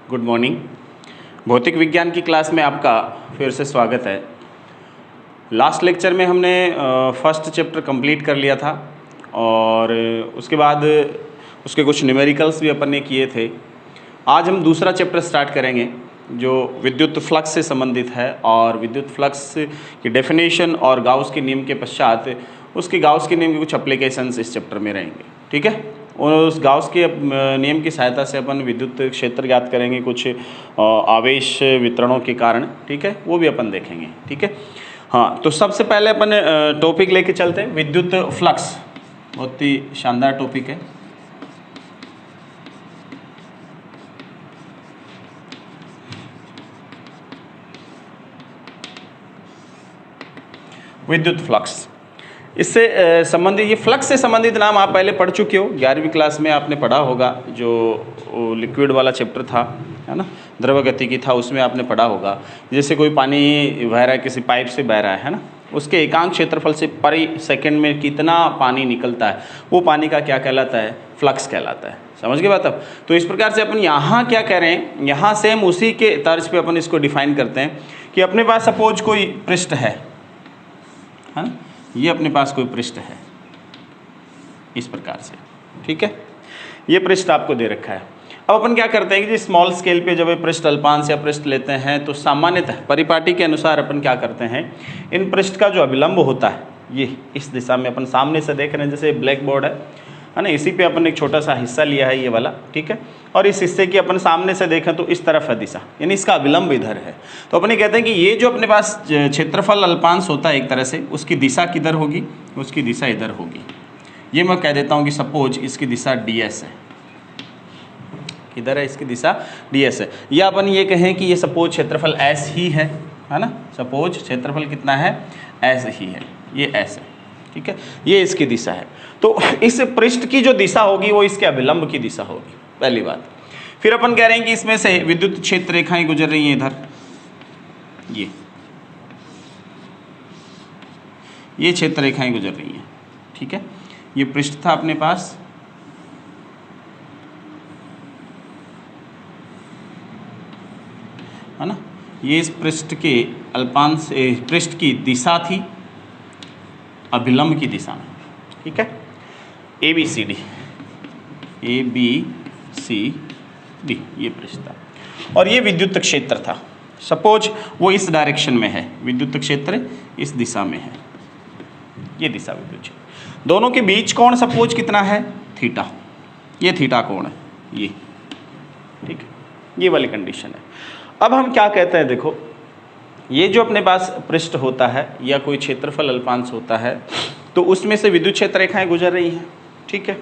Good morning. भौतिक विज्ञान की क्लास में आपका फिर से स्वागत है। लास्ट लेक्चर में हमने फर्स्ट चैप्टर कंप्लीट कर लिया था और उसके बाद उसके कुछ न्यूमेरिकल्स भी अपन ने किए थे। आज हम दूसरा चैप्टर स्टार्ट करेंगे जो विद्युत फ्लक्स से संबंधित है और विद्युत फ्लक्स की डेफिनेशन और गाउस के नियम के पश्चात उसके गाउस के नियम के कुछ एप्लीकेशंस इस चैप्टर में रहेंगे। ठीक है, और उस गाउस के नियम की सहायता से अपन विद्युत क्षेत्र ज्ञात करेंगे कुछ आवेश वितरणों के कारण। ठीक है, वो भी अपन देखेंगे। ठीक है, हाँ, तो सबसे पहले अपन टॉपिक लेके चलते हैं विद्युत फ्लक्स। बहुत ही शानदार टॉपिक है। विद्युत फ्लक्स, इससे संबंधित, ये फ्लक्स से संबंधित नाम आप पहले पढ़ चुके हो। 11वीं क्लास में आपने पढ़ा होगा, जो लिक्विड वाला चैप्टर था, है ना, द्रव गतिकी था, उसमें आपने पढ़ा होगा। जैसे कोई पानी बह रहा है, किसी पाइप से बह रहा है ना, उसके एकांक क्षेत्रफल से पर सेकंड में कितना पानी निकलता है, वो पानी का क्या कहलाता है? फ्लक्स कहलाता है। समझ गए बात अब? तो इस प्रकार से अपन यहाँ क्या कह रहे हैं, यहाँ सेम उसी के तर्ज पे अपन इसको डिफाइन करते हैं कि अपने पास सपोज कोई पृष्ठ है ना, ये अपने पास कोई पृष्ठ है इस प्रकार से। ठीक है, ये पृष्ठ आपको दे रखा है। अब अपन क्या करते हैं कि स्मॉल स्केल पे जब ये पृष्ठ अल्पांश या पृष्ठ लेते हैं तो सामान्यतः परिपाटी के अनुसार अपन क्या करते हैं, इन पृष्ठ का जो अभिलंब होता है, ये इस दिशा में अपन सामने से देख रहे हैं, जैसे ब्लैक बोर्ड है ना, इसी पे अपन एक छोटा सा हिस्सा लिया है, ये वाला। ठीक है, और इस हिस्से की अपन सामने से देखें तो इस तरफ है दिशा, यानी इसका अभिलंब इधर है। तो अपन ये कहते हैं कि ये जो अपने पास क्षेत्रफल अल्पांश होता है एक तरह से, उसकी दिशा किधर होगी? उसकी दिशा इधर होगी। ये मैं कह देता हूँ कि सपोज इसकी दिशा ds है। किधर है? इसकी दिशा ds है। या अपन ये कहें कि ये सपोज क्षेत्रफल s ही है ना, सपोज क्षेत्रफल कितना है? s ही है, ये s है। ठीक है, ये इसकी दिशा है। तो इस पृष्ठ की जो दिशा होगी वो इसके अभिलंब की दिशा होगी, पहली बात। फिर अपन कह रहे हैं कि इसमें से विद्युत क्षेत्र रेखाएं गुजर रही हैं इधर, ये क्षेत्र रेखाएं गुजर रही हैं। ठीक है, ये पृष्ठ था अपने पास, है ना, ये इस पृष्ठ के अल्पांश पृष्ठ की दिशा थी अभिलंब की दिशा में। ठीक है, ABCD ये पृष्ठ था और ये विद्युत क्षेत्र था। सपोज वो इस डायरेक्शन में है, विद्युत क्षेत्र इस दिशा में है, ये दिशा विद्युत क्षेत्र। दोनों के बीच कोण सपोज कितना है? थीटा। ये थीटा कोण है ये। ठीक है, ये वाली कंडीशन है। अब हम क्या कहते हैं, देखो, ये जो अपने पास पृष्ठ होता है या कोई क्षेत्रफल अल्पांश होता है, तो उसमें से विद्युत क्षेत्र रेखाएं गुजर रही हैं। ठीक है,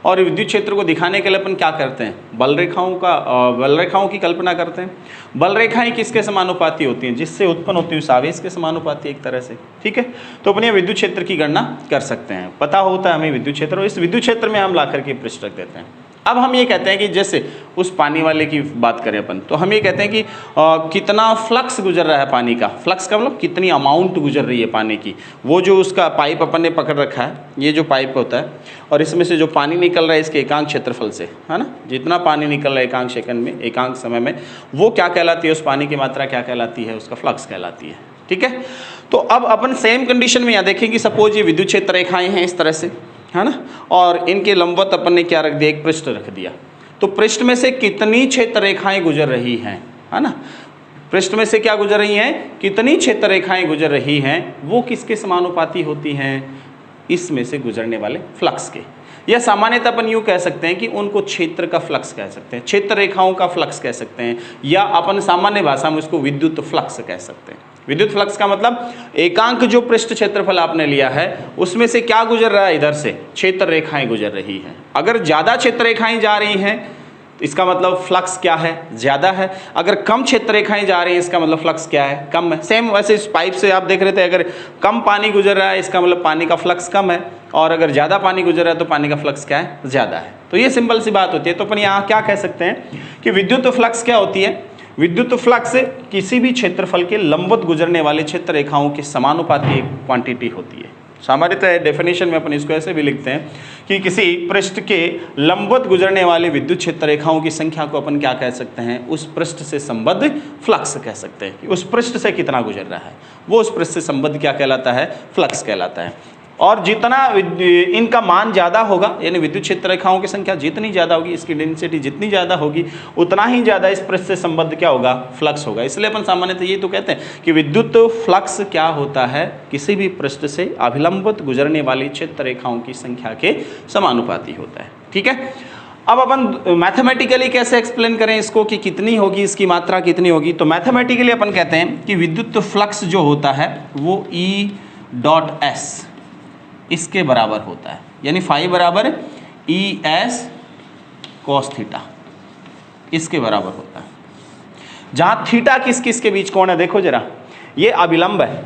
और विद्युत क्षेत्र को दिखाने के लिए अपन क्या करते हैं? बल रेखाओं की कल्पना करते हैं। बल रेखाएं किसके समानुपाती होती हैं? जिससे उत्पन्न होती है उस आवेश के समानुपाती एक तरह से। ठीक है, तो अपन ये विद्युत क्षेत्र की गणना कर सकते हैं, पता होता है हमें विद्युत क्षेत्र, और इस विद्युत क्षेत्र में हम ला करके पृष्ठ रख देते हैं। अब हम ये कहते हैं कि जैसे उस पानी वाले की बात करें अपन, तो हम ये कहते हैं कि कितना फ्लक्स गुजर रहा है पानी का। फ्लक्स का मतलब कितनी अमाउंट गुजर रही है पानी की। वो जो उसका पाइप अपन ने पकड़ रखा है, ये जो पाइप होता है, और इसमें से जो पानी निकल रहा है इसके एकांक क्षेत्रफल से, है ना, जितना पानी निकल रहा है एकांक सेकंड में, एकांक समय में, वो क्या कहलाती है? उस पानी की मात्रा क्या कहलाती है? उसका फ्लक्स कहलाती है। ठीक है, तो अब अपन सेम कंडीशन में यहाँ देखें कि सपोज ये विद्युत क्षेत्र रेखाएं हैं इस तरह से, है ना, और इनके लंबवत अपन ने क्या रख दिया? एक पृष्ठ रख दिया। तो पृष्ठ में से कितनी क्षेत्र रेखाएं गुजर रही हैं, है ना, पृष्ठ में से क्या गुजर रही हैं? कितनी क्षेत्र रेखाएं गुजर रही हैं, वो किसके समानुपाती होती हैं? इसमें से गुजरने वाले फ्लक्स के। या सामान्यतः अपन यूँ कह सकते हैं कि उनको क्षेत्र का फ्लक्स कह सकते हैं, क्षेत्र रेखाओं का फ्लक्स कह सकते हैं, या अपन सामान्य भाषा में उसको विद्युत फ्लक्स कह सकते हैं। विद्युत फ्लक्स का मतलब एकांक जो पृष्ठ क्षेत्रफल आपने लिया है उसमें से क्या गुजर रहा है? इधर से क्षेत्र रेखाएं गुजर रही हैं। अगर ज़्यादा क्षेत्र रेखाएं जा रही हैं तो इसका मतलब फ्लक्स क्या है? ज़्यादा है। अगर कम क्षेत्र रेखाएं जा रही हैं इसका मतलब फ्लक्स क्या है? कम है। सेम वैसे इस पाइप से आप देख रहे थे, अगर कम पानी गुजर रहा है इसका मतलब पानी का फ्लक्स कम है, और अगर ज़्यादा पानी गुजर रहा है तो पानी का फ्लक्स क्या है? ज़्यादा है। तो ये सिंपल सी बात होती है। तो अपन यहाँ क्या कह सकते हैं कि विद्युत फ्लक्स क्या होती है? विद्युत फ्लक्स किसी भी क्षेत्रफल के लंबवत गुजरने वाले क्षेत्र रेखाओं के समानुपाती एक क्वांटिटी होती है। सामान्यतः डेफिनेशन में अपन इसको ऐसे भी लिखते हैं कि किसी पृष्ठ के लंबवत गुजरने वाले विद्युत क्षेत्र रेखाओं की संख्या को अपन क्या कह सकते हैं, उस पृष्ठ से संबद्ध फ्लक्स कह सकते हैं कि उस पृष्ठ से कितना गुजर रहा है, वो उस पृष्ठ से संबद्ध क्या कहलाता है, फ्लक्स कहलाता है। और जितना इनका मान ज़्यादा होगा, यानी विद्युत क्षेत्र रेखाओं की संख्या जितनी ज़्यादा होगी, इसकी डेंसिटी जितनी ज़्यादा होगी, उतना ही ज़्यादा इस पृष्ठ से संबद्ध क्या होगा, फ्लक्स होगा। इसलिए अपन सामान्यतः ये तो कहते हैं कि विद्युत फ्लक्स क्या होता है, किसी भी पृष्ठ से अभिलंबित गुजरने वाली क्षेत्र रेखाओं की संख्या के समानुपाती होता है। ठीक है, अब अपन मैथमेटिकली कैसे एक्सप्लेन करें इसको कि कितनी होगी, इसकी मात्रा कितनी होगी। तो मैथमेटिकली अपन कहते हैं कि विद्युत फ्लक्स जो होता है वो E.S इसके बराबर होता है, यानी फाई बराबर ES cos थीटा, इसके बराबर होता है। जहाँ थीटा किस किस के बीच कोण है, देखो जरा, ये अभिलंब है,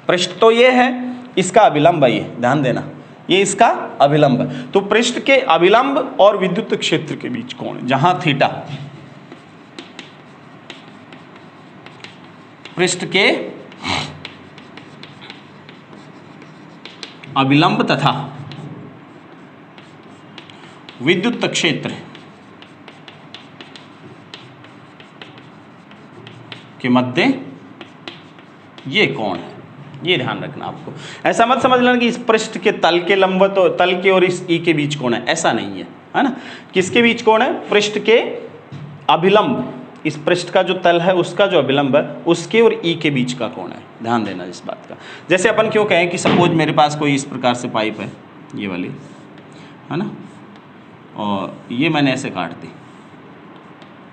पृष्ठ तो ये है, इसका अभिलंब है, ये ध्यान देना, ये इसका अभिलंब है। तो पृष्ठ के अभिलंब और विद्युत क्षेत्र के बीच कोण, जहाँ थीटा पृष्ठ के अभिलंब तथा विद्युत क्षेत्र के मध्य ये कोण है, ये ध्यान रखना आपको। ऐसा मत समझ लेना कि इस पृष्ठ के तल के लंबवत और तल के और इस ई के बीच कोण है, ऐसा नहीं है ना। किसके बीच कोण है, पृष्ठ के अभिलंब, इस पृष्ठ का जो तल है उसका जो अभिलंब है उसके और ई के बीच का कोण है, ध्यान देना इस बात का। जैसे अपन क्यों कहें कि सपोज मेरे पास कोई इस प्रकार से पाइप है, ये वाली है ना, और ये मैंने ऐसे काट दी,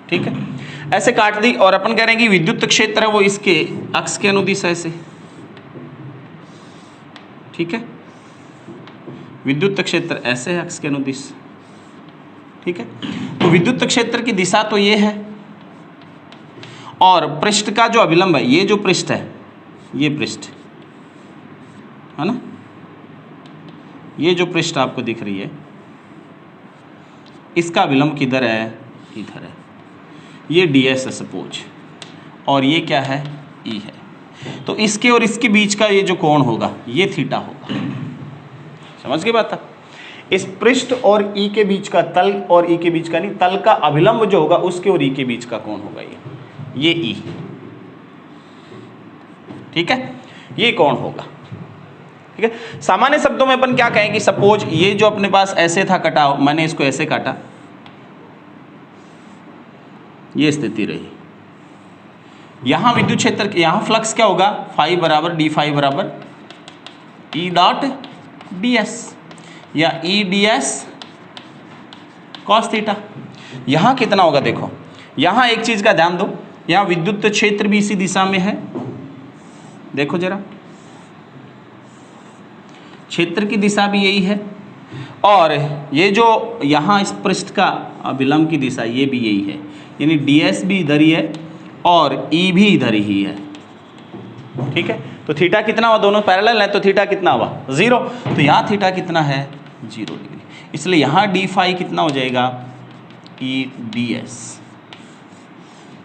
ठीक है, ऐसे काट दी, और अपन कह रहे हैं कि विद्युत क्षेत्र है वो इसके अक्ष के अनुदिश ऐसे, ठीक है, विद्युत क्षेत्र ऐसे है अक्ष के अनुदिश, ठीक है। तो विद्युत क्षेत्र की दिशा तो ये है, और पृष्ठ का जो अभिलंब है, ये जो पृष्ठ है, ये पृष्ठ है ना, ये जो पृष्ठ आपको दिख रही है, इसका अभिलंब किधर है, इधर है, ये ds है सपोज, और ये क्या है, E है। तो इसके और इसके बीच का ये जो कोण होगा ये थीटा होगा, समझ गए बात आप। इस पृष्ठ और E के बीच का, तल और E के बीच का नहीं, तल का अभिलंब जो होगा उसके और E के बीच का कोण होगा ये E, ठीक है, ये कोण होगा, ठीक है। सामान्य शब्दों में अपन क्या कहें कि सपोज ये जो अपने पास ऐसे था कटा, मैंने इसको ऐसे काटा, ये स्थिति रही, यहां विद्युत क्षेत्र, यहां फ्लक्स क्या होगा, फाई बराबर डी फाई बराबर E डॉट ds या E ds cos थीटा। यहां कितना होगा, देखो यहां एक चीज का ध्यान दो, यहां विद्युत क्षेत्र भी इसी दिशा में है, देखो जरा, क्षेत्र की दिशा भी यही है, और ये जो यहाँ इस पृष्ठ का अभिलंब की दिशा ये भी यही है, यानी ds भी इधर ही है और E भी इधर ही है, ठीक है। तो थीटा कितना हुआ, दोनों पैरेलल है, तो थीटा कितना हुआ, 0। तो यहाँ थीटा कितना है, 0 डिग्री, इसलिए यहाँ डी फाई कितना हो जाएगा, E ds।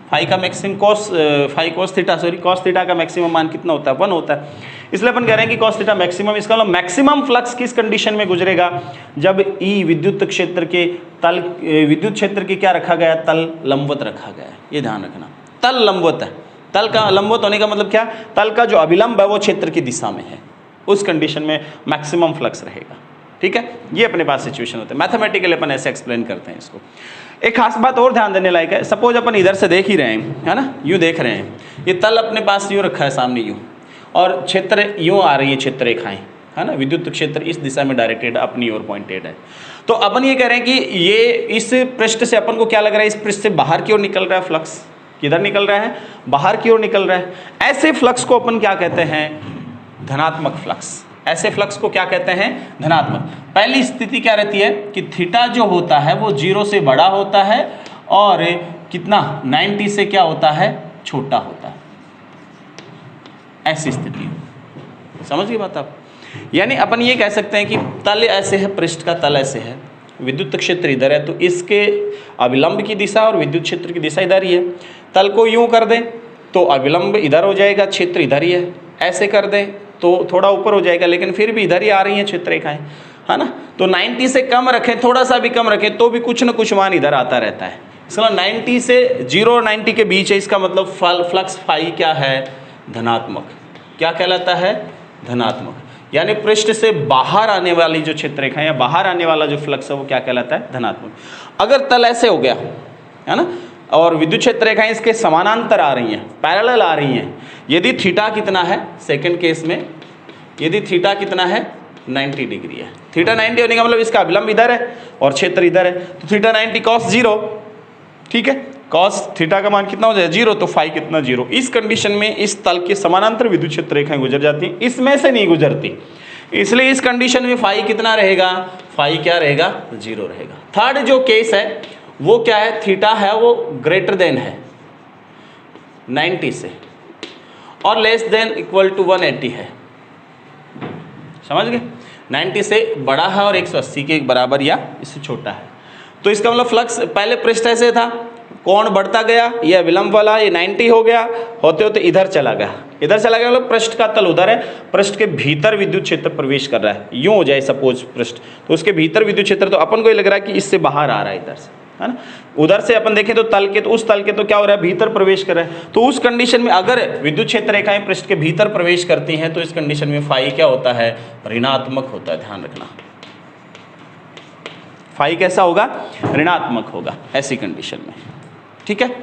फाई का मैक्सिमम कॉस थीटा का मैक्सिमम मान कितना होता है, 1 होता है। इसलिए अपन कह रहे हैं कि कॉस थीटा मैक्सिमम, इसका मतलब मैक्सिमम फ्लक्स किस कंडीशन में गुजरेगा, जब E विद्युत क्षेत्र के तल, विद्युत क्षेत्र के क्या रखा गया, तल लंबवत रखा गया है, ये ध्यान रखना, तल लंबवत है। तल का लंबवत होने का मतलब क्या, तल का जो अभिलंब है वो क्षेत्र की दिशा में है, उस कंडीशन में मैक्सिमम फ्लक्स रहेगा, ठीक है। ये अपने पास सिचुएशन होता है, मैथमेटिकली अपन ऐसे एक्सप्लेन करते हैं इसको। एक खास बात और ध्यान देने लायक है, सपोज अपन इधर से देख ही रहे हैं, है ना, यूँ देख रहे हैं, ये तल अपने पास यूँ रखा है सामने यूँ, और क्षेत्र यूँ आ रही है, क्षेत्र रेखाएं, है ना, विद्युत क्षेत्र इस दिशा में डायरेक्टेड अपनी ओर पॉइंटेड है। तो अपन ये कह रहे हैं कि ये इस पृष्ठ से अपन को क्या लग रहा है, इस पृष्ठ से बाहर की ओर निकल रहा है फ्लक्स, किधर निकल रहा है, बाहर की ओर निकल रहा है। ऐसे फ्लक्स को अपन क्या कहते हैं, धनात्मक फ्लक्स। ऐसे फ्लक्स को क्या कहते हैं, धनात्मक। पहली स्थिति क्या रहती है कि थीटा जो होता है वो 0 से बड़ा होता है और कितना 90 से क्या होता है, छोटा होता है, ऐसी स्थिति। समझ गए बात आप। यानी अपन ये कह सकते हैं कि तल ऐसे है, पृष्ठ का तल ऐसे है, विद्युत क्षेत्र इधर है, तो इसके अभिलंब की दिशा और विद्युत क्षेत्र की दिशा इधर ही है। तल को यूं कर दें तो अभिलंब इधर हो जाएगा, क्षेत्र इधर ही है। ऐसे कर दें तो थोड़ा ऊपर हो जाएगा, लेकिन फिर भी इधर ही आ रही हैं क्षेत्र रेखाएं, है ना। तो 90 से कम रखें, थोड़ा सा भी कम रखें तो भी कुछ ना कुछ मान इधर आता रहता है। इसका 90 से 0 और 90 के बीच है, इसका मतलब फ्लक्स फाई क्या है, धनात्मक। क्या कहलाता है, धनात्मक। यानी पृष्ठ से बाहर आने वाली जो क्षेत्र रेखा है या बाहर आने वाला जो फ्लक्स है वो क्या कहलाता है, धनात्मक। अगर तल ऐसे हो गया, है ना, और विद्युत क्षेत्र रेखाएं इसके समानांतर आ रही हैं, पैरेलल आ रही हैं, यदि थीटा कितना है, सेकंड केस में यदि थीटा कितना है, 90 डिग्री है, थीटा 90 होने का मतलब इसका अभिलंब इधर है और क्षेत्र इधर है, तो थीटा 90 cos 0, ठीक है, cos थीटा का मान कितना हो जाए, 0, तो फाई कितना, 0। इस कंडीशन में इस तल के समानांतर विद्युत क्षेत्र रेखाएं गुजर जाती हैं, इसमें से नहीं गुजरती, इसलिए इस कंडीशन में फाई कितना रहेगा, फाई क्या रहेगा, 0 रहेगा। थर्ड जो केस है वो क्या है, थीटा है वो ग्रेटर देन है 90 से और लेस देन इक्वल टू 180 है, समझ गए, 90 से बड़ा है और 180 के बराबर या इससे छोटा है। तो इसका मतलब फ्लक्स पहले पृष्ठ ऐसे था, कोण बढ़ता गया, ये विलंब वाला ये 90 हो गया, होते होते इधर चला गया, इधर चला गया मतलब पृष्ठ का तल उधर है, पृष्ठ के भीतर विद्युत क्षेत्र प्रवेश कर रहा है, यूं हो जाए सपोज पृष्ठ, तो उसके भीतर विद्युत क्षेत्र, तो अपन को ये लग रहा है कि इससे बाहर आ रहा है इधर से, है ना। उधर से अपन देखें तो तल के, तो उस तल के तो क्या हो रहा है, भीतर प्रवेश कर रहा है। तो उस कंडीशन में अगर विद्युत क्षेत्र रेखाएं पृष्ठ के भीतर प्रवेश करती हैं तो इस कंडीशन में फाई क्या होता है, ऋणात्मक होता है, ध्यान रखना, फाई कैसा होगा, ऋणात्मक होगा ऐसी कंडीशन में, ठीक है।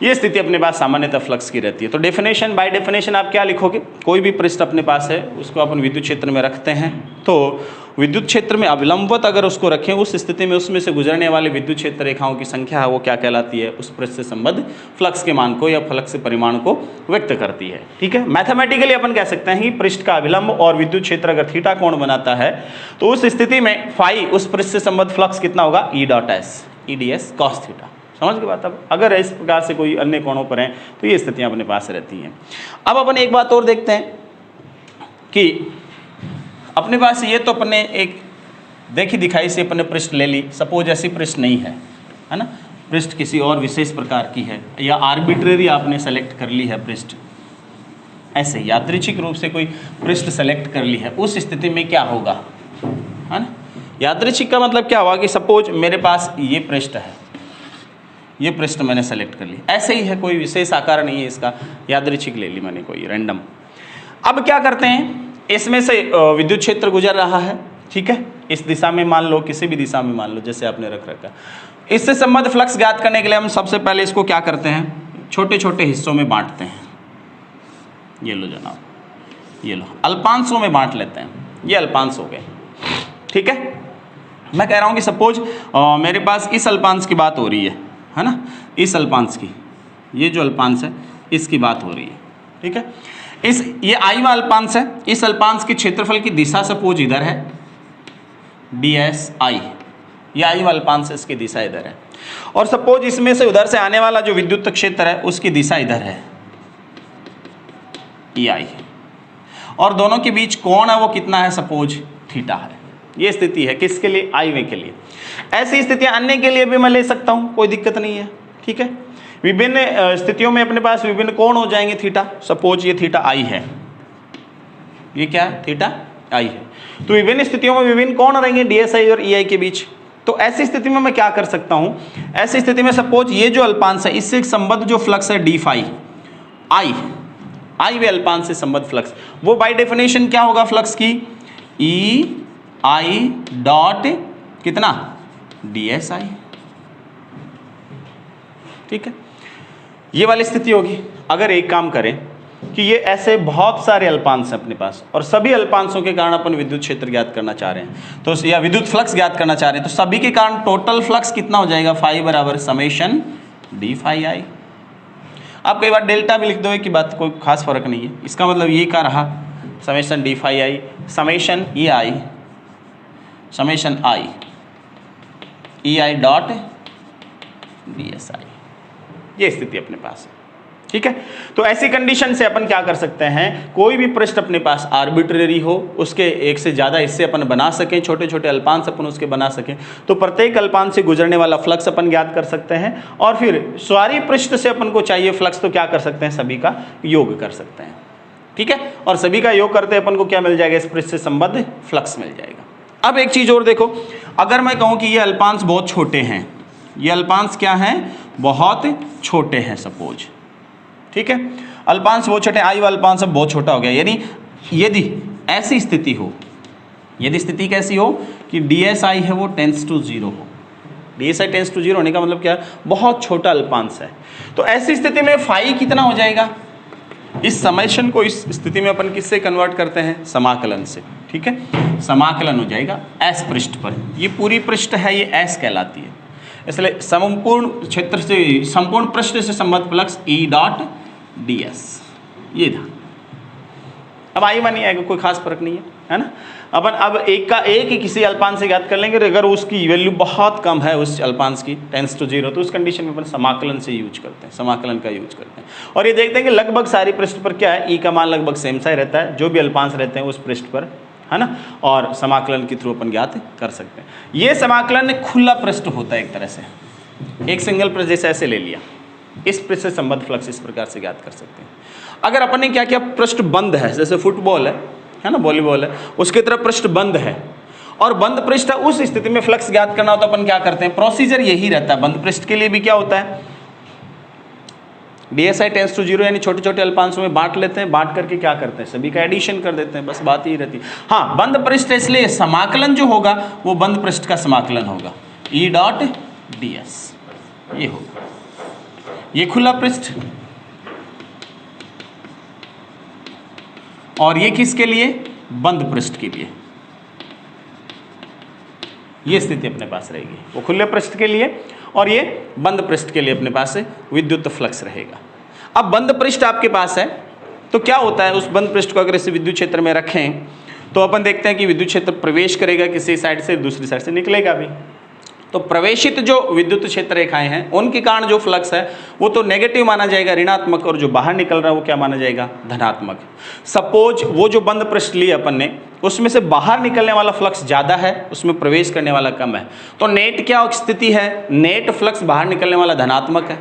ये स्थिति अपने पास सामान्यतः फ्लक्स की रहती है। तो डेफिनेशन, बाय डेफिनेशन आप क्या लिखोगे, कोई भी पृष्ठ अपने पास है उसको अपन विद्युत क्षेत्र में रखते हैं, तो विद्युत क्षेत्र में अविलंबवत अगर उसको रखें, उस स्थिति में उसमें से गुजरने वाले विद्युत क्षेत्र रेखाओं की संख्या है वो क्या कहलाती है, उस पृष्ठ से संबद्ध फ्लक्स के मान को या फ्लक्स के परिमाण को व्यक्त करती है, ठीक है। मैथमेटिकली अपन कह सकते हैं कि पृष्ठ का अविलंब और विद्युत क्षेत्र अगर थीटा कोण बनाता है तो उस स्थिति में फाई उस पृष्ठ से संबद्ध फ्लक्स कितना होगा, EDS cos थीटा। समझ के बात। अब अगर इस प्रकार से कोई अन्य कोणों पर हैं तो ये स्थितियां अपने पास रहती हैं। अब अपन एक बात और देखते हैं कि अपने पास ये तो अपने एक देखी दिखाई से अपने पृष्ठ ले ली, सपोज ऐसी पृष्ठ नहीं है, है ना, पृष्ठ किसी और विशेष प्रकार की है या आर्बिट्रेरी आपने सेलेक्ट कर ली है पृष्ठ, ऐसे यादृच्छिक रूप से कोई पृष्ठ सेलेक्ट कर ली है, उस स्थिति में क्या होगा, है ना। यादृच्छिक का मतलब क्या हुआ कि सपोज मेरे पास ये पृष्ठ है, ये पृष्ठ मैंने सेलेक्ट कर ली, ऐसे ही है, कोई विशेष आकार नहीं है इसका, यादृच्छिक ले ली मैंने कोई रैंडम। अब क्या करते हैं, इसमें से विद्युत क्षेत्र गुजर रहा है, ठीक है, इस दिशा में मान लो, किसी भी दिशा में मान लो, जैसे आपने रख रखा, इससे संबद्ध फ्लक्स ज्ञात करने के लिए हम सबसे पहले इसको क्या करते हैं, छोटे छोटे हिस्सों में बांटते हैं। ये लो जनाब, ये लो, अल्पांशों में बांट लेते हैं, ये अल्पांश हो गए, ठीक है। मैं कह रहा हूँ कि सपोज मेरे पास इस अल्पांश की बात हो रही है ना, इस अल्पांश की, ये जो अल्पांश है इसकी बात हो रही है, ठीक है। ये आई वाला अल्पांश है, इस अल्पांश के क्षेत्रफल की दिशा सपोज इधर है, DSI, ये आई वाला अल्पांश है, इसकी दिशा इधर है, और सपोज इसमें से उधर से आने वाला जो विद्युत क्षेत्र है उसकी दिशा इधर है, EI, और दोनों के बीच कोण है वो कितना है, सपोज थीटा है। ये स्थिति है किसके लिए, आई वे के लिए। ऐसी स्थितियां अन्य के लिए भी मैं ले सकता हूं, कोई दिक्कत नहीं है, ठीक है। विभिन्न स्थितियों में अपने पास विभिन्न कोण हो जाएंगे थीटा, सपोज ये थीटा आई है, ये क्या है, थीटा आई है, तो विभिन्न स्थितियों में विभिन्न कोण रहेंगे DSI और EI के बीच। तो ऐसी स्थिति में मैं क्या कर सकता हूं, ऐसी स्थिति में सपोज ये जो अल्पांश है इससे संबद्ध जो फ्लक्स है D∅, आई वे अल्पांश से संबद्ध फ्लक्स, वो बाय डेफिनेशन क्या होगा फ्लक्स की, EI डॉट कितना, DSI, ठीक है। ये वाली स्थिति होगी। अगर एक काम करें कि ये ऐसे बहुत सारे अल्पांश हैं अपने पास और सभी अल्पांशों के कारण अपन विद्युत क्षेत्र ज्ञात करना चाह रहे हैं, तो या विद्युत फ्लक्स ज्ञात करना चाह रहे हैं, तो सभी के कारण टोटल फ्लक्स कितना हो जाएगा, फाई बराबर समेशन D∅I। आप कई बार डेल्टा भी लिख दो कि बात कोई खास फर्क नहीं है, इसका मतलब ये क्या रहा, summation D∅I summation EI summation EI dot DSI, ये स्थिति अपने पास है, ठीक है। तो ऐसी कंडीशन से अपन क्या कर सकते हैं, कोई भी पृष्ठ अपने पास आर्बिट्रेरी हो, उसके एक से ज़्यादा हिस्से अपन बना सकें, छोटे छोटे अल्पांश अपन उसके बना सकें, तो प्रत्येक अल्पांश से गुजरने वाला फ्लक्स अपन ज्ञात कर सकते हैं, और फिर सारी पृष्ठ से अपन को चाहिए फ्लक्स, तो क्या कर सकते हैं, सभी का योग कर सकते हैं, ठीक है, और सभी का योग करते अपन को क्या मिल जाएगा, इस पृष्ठ से संबद्ध फ्लक्स मिल जाएगा। अब एक चीज और देखो, अगर मैं कहूं कि ये अल्पांश बहुत छोटे हैं, ये अल्पांश क्या हैं, बहुत छोटे हैं सपोज, ठीक है, अल्पांश बहुत छोटे, आई वाला अल्पांश अब बहुत छोटा हो गया, यानी यदि ऐसी स्थिति हो, यदि स्थिति कैसी हो कि DSI है वो टेंस टू 0 हो, DSI टेंस टू 0 होने का मतलब क्या है, बहुत छोटा अल्पांश है, तो ऐसी स्थिति में फाई कितना हो जाएगा, इस समेशन को इस स्थिति में अपन किससे कन्वर्ट करते हैं, समाकलन से, ठीक है, समाकलन हो जाएगा S पृष्ठ पर, ये पूरी पृष्ठ है ये S कहलाती है, इसलिए संपूर्ण क्षेत्र से, संपूर्ण पृष्ठ से संबद्ध फ्लक्स E.ds, ये था। अब आई नहीं आएगा, कोई खास फर्क नहीं है ना। अपन अब एक का एक ही किसी अल्पांश से ज्ञात कर लेंगे, अगर उसकी वैल्यू बहुत कम है उस अल्पांश की टेंस टू 0, तो उस कंडीशन में अपन समाकलन से यूज करते हैं, समाकलन का यूज करते हैं, और ये देखते हैं कि लगभग सारी पृष्ठ पर क्या है, ई का मान लगभग सेम सा ही रहता है, जो भी अल्पांश रहते हैं उस पृष्ठ पर, है ना, और समाकलन के थ्रू अपन ज्ञात कर सकते हैं। ये समाकलन खुला पृष्ठ होता है एक तरह से, एक सिंगल पृष्ठ जैसे ऐसे ले लिया, इस पृष्ठ से संबद्ध फ्लक्स इस प्रकार से ज्ञात कर सकते हैं। अगर अपन ने क्या किया, पृष्ठ बंद है, जैसे फुटबॉल है ना, वॉलीबॉल है, उसकी तरफ पृष्ठ बंद है, और बंद पृष्ठ है, उस स्थिति में फ्लक्स ज्ञात करना हो तो अपन क्या करते हैं, प्रोसीजर यही रहता है, बंद पृष्ठ के लिए भी क्या होता है, DSI टेंस टू 0, यानी छोटे छोटे अल्पांशों में बांट लेते हैं, बांट करके क्या करते हैं, सभी का एडिशन कर देते हैं, बस बात यही रहती है। हाँ, बंद पृष्ठ इसलिए समाकलन जो होगा वो बंद पृष्ठ का समाकलन होगा, E.ds, ये होगा, ये खुला पृष्ठ, और ये किसके लिए, बंद पृष्ठ के लिए, ये स्थिति अपने पास रहेगी, वो खुले पृष्ठ के लिए और ये बंद पृष्ठ के लिए अपने पास विद्युत फ्लक्स रहेगा। अब बंद पृष्ठ आपके पास है तो क्या होता है, उस बंद पृष्ठ को अगर इसे विद्युत क्षेत्र में रखें तो अपन देखते हैं कि विद्युत क्षेत्र प्रवेश करेगा किसी साइड से, दूसरी साइड से निकलेगा भी, तो प्रवेशित जो विद्युत क्षेत्र रेखाएं हैं उनके कारण जो फ्लक्स है वो तो नेगेटिव माना जाएगा, ऋणात्मक, और जो बाहर निकल रहा है वो क्या माना जाएगा, धनात्मक। सपोज वो जो बंद पृष्ठ लिए अपन ने, उसमें से बाहर निकलने वाला फ्लक्स ज़्यादा है, उसमें प्रवेश करने वाला कम है, तो नेट क्या स्थिति है, नेट फ्लक्स बाहर निकलने वाला धनात्मक है,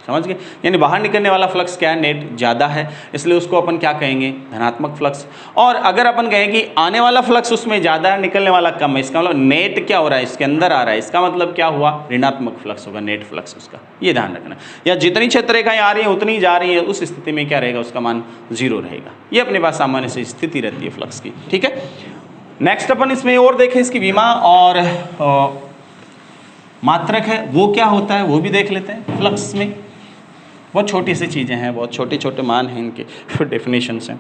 समझ गए, यानी बाहर निकलने वाला फ्लक्स क्या है, नेट ज़्यादा है, इसलिए उसको अपन क्या कहेंगे, धनात्मक फ्लक्स। और अगर अपन कहें कि आने वाला फ्लक्स उसमें ज़्यादा है, निकलने वाला कम है, इसका मतलब नेट क्या हो रहा है, इसके अंदर आ रहा है, इसका मतलब क्या हुआ, ऋणात्मक फ्लक्स होगा, नेट फ्लक्स उसका, ये ध्यान रखना। या जितनी क्षेत्र रेखाएं आ रही हैं उतनी जा रही है, उस स्थिति में क्या रहेगा, उसका मान 0 रहेगा। ये अपने पास सामान्य से स्थिति रहती है फ्लक्स की, ठीक है। नेक्स्ट अपन इसमें और देखें, इसकी विमा और मात्रक है वो क्या होता है, वो भी देख लेते हैं। फ्लक्स में बहुत छोटी सी चीज़ें हैं, बहुत छोटे छोटे मान हैं इनके, फिर डेफिनेशंस हैं।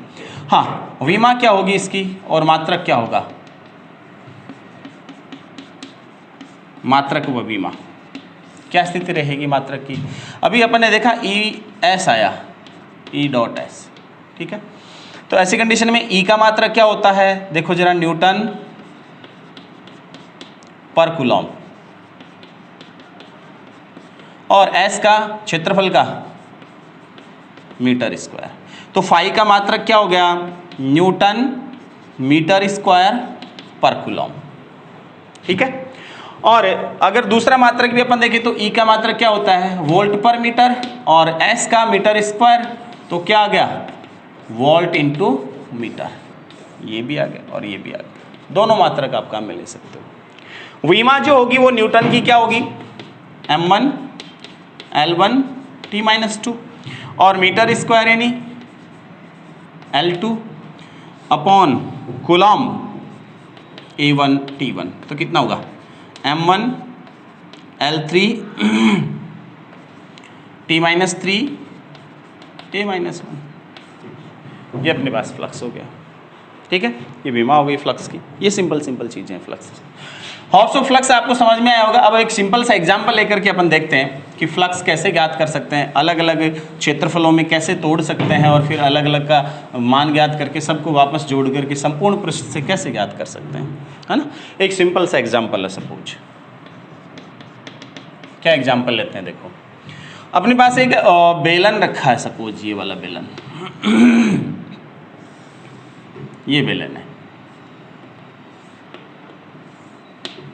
हाँ, विमा क्या होगी इसकी और मात्रक क्या होगा, मात्रक व विमा क्या स्थिति रहेगी मात्रक की। अभी अपन ने देखा ES आया, E.S, ठीक है, तो ऐसी कंडीशन में E का मात्रक क्या होता है, देखो जरा, न्यूटन पर कूलॉम, और S का क्षेत्रफल का मीटर स्क्वायर, तो फाई का मात्रक क्या हो गया, न्यूटन मीटर स्क्वायर पर कूलॉम, ठीक है। और अगर दूसरा मात्रक भी अपन देखें तो E का मात्रक क्या होता है, वोल्ट पर मीटर, और S का मीटर स्क्वायर, तो क्या आ गया, वोल्ट इंटू मीटर, ये भी आ गया और ये भी आ गया, दोनों मात्रक आप काम में ले सकते हो। विमा जो होगी वो न्यूटन की क्या होगी, M1 L1 T-2, और मीटर स्क्वायर यानी L2 upon Coulomb A1 T1, तो कितना होगा, M1 L3 T-3 A-1, ये अपने पास फ्लक्स हो गया, ठीक है। ये विमा हो गई फ्लक्स की, ये सिंपल चीज़ें हैं फ्लक्स। हाउस ऑफ फ्लक्स आपको समझ में आया होगा। अब एक सिंपल सा एग्जांपल लेकर के अपन देखते हैं कि फ्लक्स कैसे ज्ञात कर सकते हैं, अलग अलग क्षेत्रफलों में कैसे तोड़ सकते हैं, और फिर अलग अलग का मान ज्ञात करके सबको वापस जोड़ करके संपूर्ण पृष्ठ से कैसे ज्ञात कर सकते हैं, है ना। एक सिंपल सा एग्जाम्पल है, सपोज क्या एग्जाम्पल लेते हैं, देखो अपने पास एक बेलन रखा है, सपोज ये वाला बेलन ये बेलन है,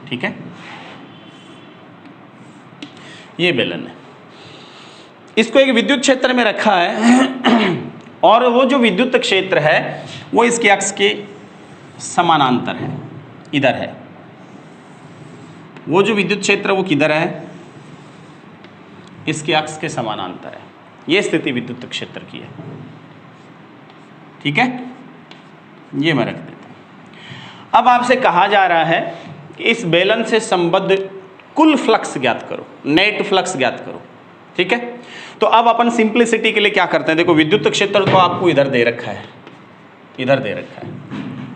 ठीक है, ये बेलन है, इसको एक विद्युत क्षेत्र में रखा है और वो जो विद्युत क्षेत्र है वो इसके अक्ष के समानांतर है, इधर है। वो जो विद्युत क्षेत्र वो किधर है, इसके अक्ष के समानांतर है। ये स्थिति विद्युत क्षेत्र की है, ठीक है। ये मैं रख देता हूं। अब आपसे कहा जा रहा है कि इस बेलन से संबद्ध कुल फ्लक्स ज्ञात करो, नेट फ्लक्स ज्ञात करो, ठीक है। तो अब अपन सिंप्लिसिटी के लिए क्या करते हैं, देखो विद्युत क्षेत्र तो आपको इधर दे रखा है, इधर दे रखा है,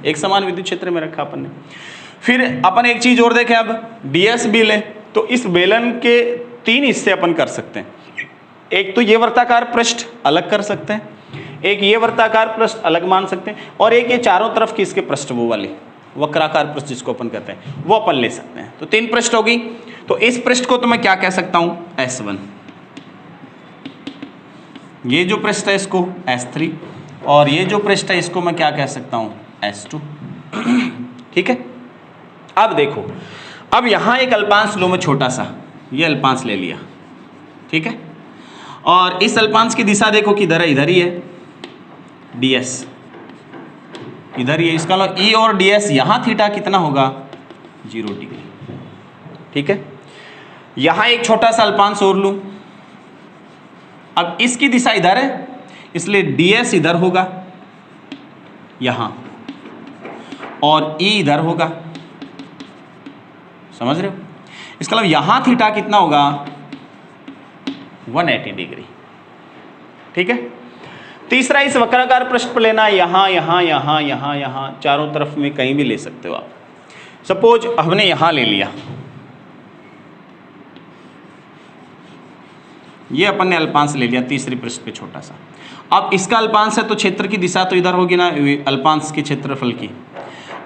एक समान विद्युत क्षेत्र में रखा अपन ने। फिर अपन एक चीज और देखें, अब डीएस भी ले तो इस बेलन के 3 हिस्से अपन कर सकते हैं। एक तो ये वर्ताकार पृष्ठ अलग कर सकते हैं, एक ये वर्ताकार पृष्ठ अलग मान सकते हैं, और एक ये चारों तरफ की इसके पृष्ठ वो वाली वक्राकार पृष्ठ जिसको अपन कहते हैं वो अपन ले सकते हैं। तो 3 पृष्ठ होगी। तो इस पृष्ठ को तो मैं क्या कह सकता हूं, S1। ये जो पृष्ठ है इसको S3, और ये जो पृष्ठ है इसको मैं क्या कह सकता हूं, S2, ठीक है। अब देखो, अब यहां एक अल्पांश लो मैं छोटा सा, ये अल्पांश ले लिया, ठीक है। और इस अल्पांश की दिशा देखो किधर है, इधर ही है, ds इधर ही है। इसका मतलब E और ds यहां थीटा कितना होगा, 0 डिग्री, ठीक है। यहां एक छोटा सा अल्पांश और लूं, अब इसकी दिशा इधर है इसलिए ds इधर होगा यहां, और E इधर होगा, समझ रहे हो। इसका मतलब यहां थीटा कितना होगा, 180 डिग्री, ठीक है। तीसरा, इस वक्राकार पृष्ठ पर लेना, यहां यहां यहां यहां यहां चारों तरफ में कहीं भी ले सकते हो आप। सपोज हमने यहां ले लिया, ये अपन ने अल्पांश ले लिया तीसरी पृष्ठ पे छोटा सा। अब इसका अल्पांश है तो क्षेत्र की दिशा तो इधर होगी ना, अल्पांश के क्षेत्रफल की,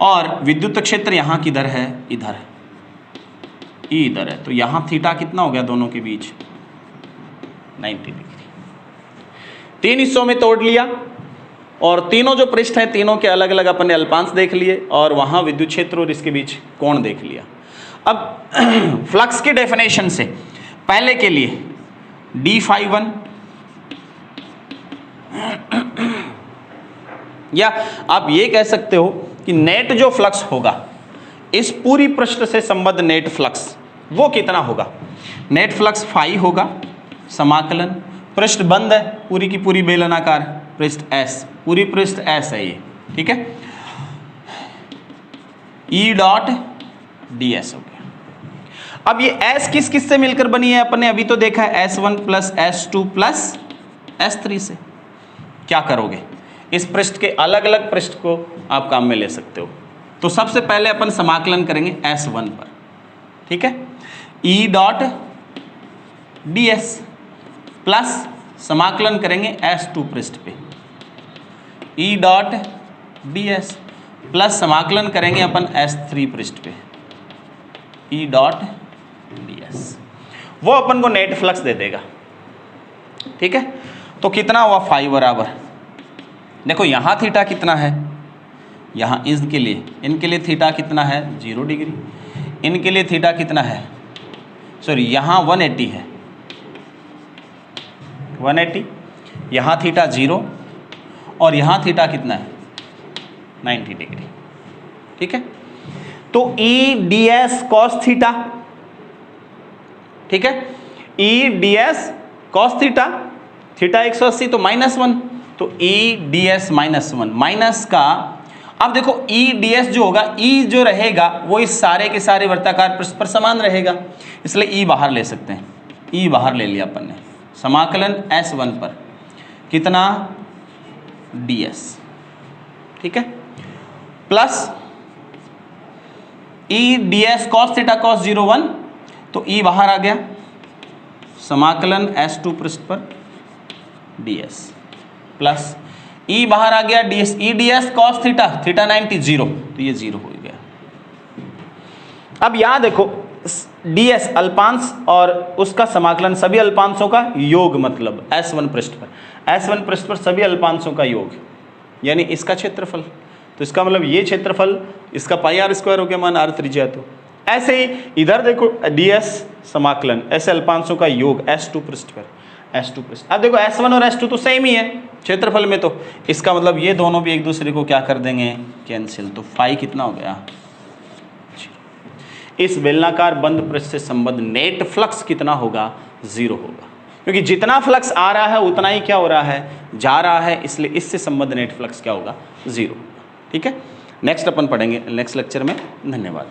और विद्युत क्षेत्र यहां किधर है, इधर, E इधर है। तो यहां थीटा कितना हो गया दोनों के बीच, 90 डिग्री। 3 हिस्सों में तोड़ लिया, और तीनों जो पृष्ठ हैं तीनों के अलग अलग अपन ने अल्पांश देख लिए, और वहां विद्युत क्षेत्र और इसके बीच कोण देख लिया। अब फ्लक्स की डेफिनेशन से पहले के लिए d∅1 या आप ये कह सकते हो कि नेट जो फ्लक्स होगा इस पूरी पृष्ठ से संबद्ध नेट फ्लक्स वो कितना होगा, नेट फ्लक्स फाई होगा, समाकलन, पृष्ठ बंद है पूरी की पूरी बेलनाकार, पृष्ठ S, पूरी पृष्ठ S है ये, ठीक है। E डॉट ds हो गया। अब ये S किस किस से मिलकर बनी है, अपन ने अभी तो देखा है S1 plus S2 plus S3 से। क्या करोगे, इस पृष्ठ के अलग अलग पृष्ठ को आप काम में ले सकते हो। तो सबसे पहले अपन समाकलन करेंगे S1 पर, ठीक है, E डॉट ds प्लस समाकलन करेंगे S2 पृष्ठ पे, E डॉट ds प्लस समाकलन करेंगे अपन S3 पृष्ठ पे, E डॉट ds। वो अपन को नेट फ्लक्स दे देगा, ठीक है। तो कितना हुआ, फाई बराबर, देखो यहाँ थीटा कितना है, यहाँ इनके लिए थीटा कितना है, 0 डिग्री, इनके लिए थीटा कितना है, सॉरी यहाँ 180 है, 180, यहाँ थीटा 0, और यहाँ थीटा कितना है, 90 डिग्री, ठीक है। तो E ds cos थीटा, ठीक है, E ds cos theta, theta 180 तो -1, तो E ds -1 माइनस का, अब देखो E ds जो होगा, E जो रहेगा वो इस सारे के सारे वर्ताकार पृष्ठ पर समान रहेगा, इसलिए E बाहर ले सकते हैं, E बाहर ले लिया अपन ने। समाकलन S1 पर कितना, ds, ठीक है, plus E ds cos theta cos 0 1, तो E बाहर आ गया, समाकलन S2 पृष्ठ पर ds, प्लस E बाहर आ गया, ds, E ds cos theta, theta 90 0, तो ये 0 हो गया। अब यहां देखो ds अल्पांश और उसका समाकलन सभी अल्पांशों का योग, मतलब S1 पृष्ठ पर, S1 पृष्ठ पर सभी अल्पांशों का योग, यानी इसका क्षेत्रफल। तो इसका मतलब ये क्षेत्रफल, इसका पाई r स्क्वायर हो गया, मान r त्रिज्या। तो ऐसे ही इधर देखो ds समाकलन, ऐसे अल्पांशों का योग S2 पृष्ठ पर, S2 पृष्ठ। अब देखो S1 और S2 तो सेम ही है क्षेत्रफल में, तो इसका मतलब ये दोनों भी एक दूसरे को क्या कर देंगे, कैंसिल। तो फाई कितना हो गया, इस बेलनाकार बंद पृष्ठ से संबद्ध नेट फ्लक्स कितना होगा, 0 होगा, क्योंकि जितना फ्लक्स आ रहा है उतना ही क्या हो रहा है, जा रहा है, इसलिए इससे संबद्ध नेट फ्लक्स क्या होगा, 0। ठीक है, नेक्स्ट अपन पढ़ेंगे नेक्स्ट लेक्चर में। धन्यवाद।